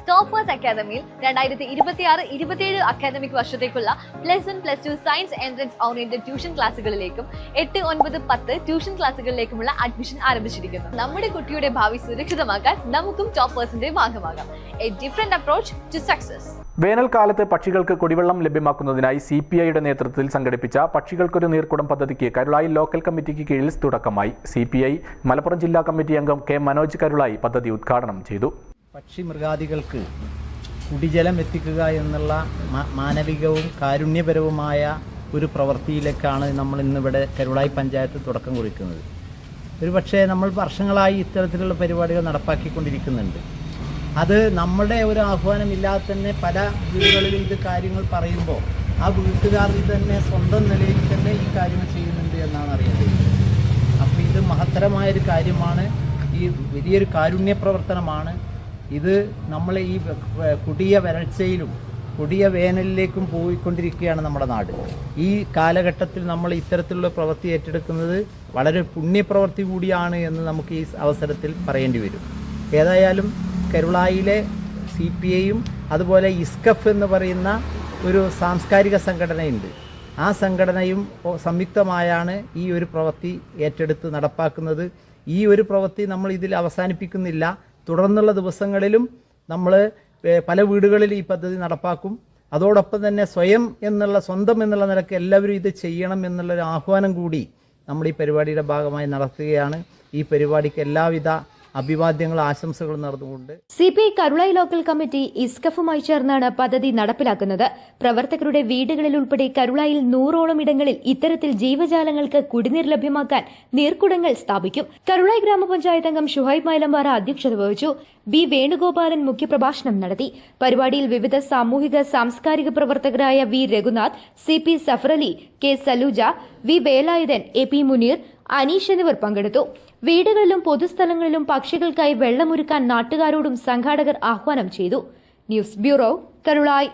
Toppers അക്കാദമിയിൽ 2026-27 academic വർഷത്തേക്കുള്ള +1+2 science entrance oriented tuition ക്ലാസുകളിലേക്കും 8, 9, 10 ട്യൂഷൻ ക്ലാസുകളിലേക്കുമുള്ള അഡ്മിഷൻ ആരംഭിച്ചിരിക്കുന്നു. നമ്മുടെ കുട്ടിയുടെ ഭാവി സുരക്ഷിതമാക്കാൻ നമുക്കും ടോപ്പേഴ്സിന്റെ ഭാഗമാകാം. A different approach to success. വേനൽക്കാലത്ത് പക്ഷികൾക്ക് കുടിവെള്ളം ലഭ്യമാക്കുന്നതിനായി CPIയുടെ നേതൃത്വത്തിൽ സംഘടിപ്പിച്ച പക്ഷികൾക്കൊരു നീർക്കുടം പദ്ധതിക്ക് കരുളായി ലോക്കൽ കമ്മിറ്റിക്ക് കീഴിൽ തുടക്കമായി. CPI മലപ്പുറം ജില്ലാ കമ്മിറ്റി അംഗം K. മനോജ് കരുളായി പദ്ധതി ഉദ്ഘാടനം ചെയ്തു. പക്ഷി മൃഗാദികൾക്ക് കുടിജലം എത്തിക്കുക എന്നുള്ള മാനവികവും കാരുണ്യപരവുമായ ഒരു പ്രവൃത്തിയിലേക്കാണ് നമ്മൾ ഇന്നിവിടെ കരുളായി പഞ്ചായത്ത് തുടക്കം കുറിക്കുന്നത്. ഒരുപക്ഷെ നമ്മൾ വർഷങ്ങളായി ഇത്തരത്തിലുള്ള പരിപാടികൾ നടപ്പാക്കിക്കൊണ്ടിരിക്കുന്നുണ്ട്. അത് നമ്മുടെ ഒരു ആഹ്വാനമില്ലാതെ തന്നെ പല വീടുകളിലും ഇത് കാര്യങ്ങൾ പറയുമ്പോൾ ആ വീട്ടുകാർ തന്നെ സ്വന്തം നിലയിൽ തന്നെ ഈ കാര്യങ്ങൾ ചെയ്യുന്നുണ്ട് എന്നാണ് അറിയുന്നത്. അപ്പോൾ ഇത് മഹത്തരമായൊരു കാര്യമാണ്. ഈ വലിയൊരു കാരുണ്യ പ്രവർത്തനമാണ്. ഇത് നമ്മളെ ഈ കൊടിയ വരൾച്ചയിലും കൊടിയ വേനലിലേക്കും പോയിക്കൊണ്ടിരിക്കുകയാണ് നമ്മുടെ നാട്. ഈ കാലഘട്ടത്തിൽ നമ്മൾ ഇത്തരത്തിലുള്ള പ്രവൃത്തി ഏറ്റെടുക്കുന്നത് വളരെ പുണ്യപ്രവൃത്തി കൂടിയാണ് എന്ന് നമുക്ക് ഈ അവസരത്തിൽ പറയേണ്ടി വരും. ഏതായാലും കരുളായിലെ CPIയും അതുപോലെ ഇസ്കഫ് എന്ന് പറയുന്ന ഒരു സാംസ്കാരിക സംഘടനയുണ്ട്. ആ സംഘടനയും സംയുക്തമായാണ് ഈ ഒരു പ്രവൃത്തി ഏറ്റെടുത്ത് നടപ്പാക്കുന്നത്. ഈ ഒരു പ്രവൃത്തി നമ്മൾ ഇതിൽ അവസാനിപ്പിക്കുന്നില്ല. തുടർന്നുള്ള ദിവസങ്ങളിലും നമ്മൾ പല വീടുകളിൽ ഈ പദ്ധതി നടപ്പാക്കും. അതോടൊപ്പം തന്നെ സ്വന്തം എന്നുള്ള നിലയ്ക്ക് എല്ലാവരും ഇത് ചെയ്യണം എന്നുള്ളൊരു ആഹ്വാനം കൂടി നമ്മൾ ഈ പരിപാടിയുടെ ഭാഗമായി നടത്തുകയാണ്. ഈ പരിപാടിക്ക് എല്ലാവിധ അഭിവാദ്യങ്ങളും ആശംസകളും നടന്നുകൊണ്ട് CPI കരുളായി ലോക്കൽ കമ്മിറ്റി ഇസ്കഫുമായി ചേർന്നാണ് പദ്ധതി നടപ്പിലാക്കുന്നത്. പ്രവർത്തകരുടെ വീടുകളിൽ ഉൾപ്പെടെ കരുളായിൽ 100ഓളം ഇടങ്ങളിൽ ഇത്തരത്തിൽ ജീവജാലങ്ങൾക്ക് കുടിനീർ ലഭ്യമാക്കാൻ നീർക്കുടങ്ങൾ സ്ഥാപിക്കും. കരുളായി ഗ്രാമപഞ്ചായത്ത് അംഗം ഷുഹൈബ് മൈലമ്പാറ അധ്യക്ഷത വഹിച്ചു. B. വേണുഗോപാലൻ മുഖ്യപ്രഭാഷണം നടത്തി. പരിപാടിയിൽ വിവിധ സാമൂഹിക സാംസ്കാരിക പ്രവർത്തകരായ V. Raghunath, CP സഫറലി, K. Saluja, V. Velayudhan, AP Muneer, Aneesh എന്നിവർ പങ്കെടുത്തു. വീടുകളിലും പൊതുസ്ഥലങ്ങളിലും പക്ഷികൾക്കായി വെള്ളമൊരുക്കാൻ നാട്ടുകാരോടും സംഘാടകർ ആഹ്വാനം ചെയ്തു. News bureau, Karulai.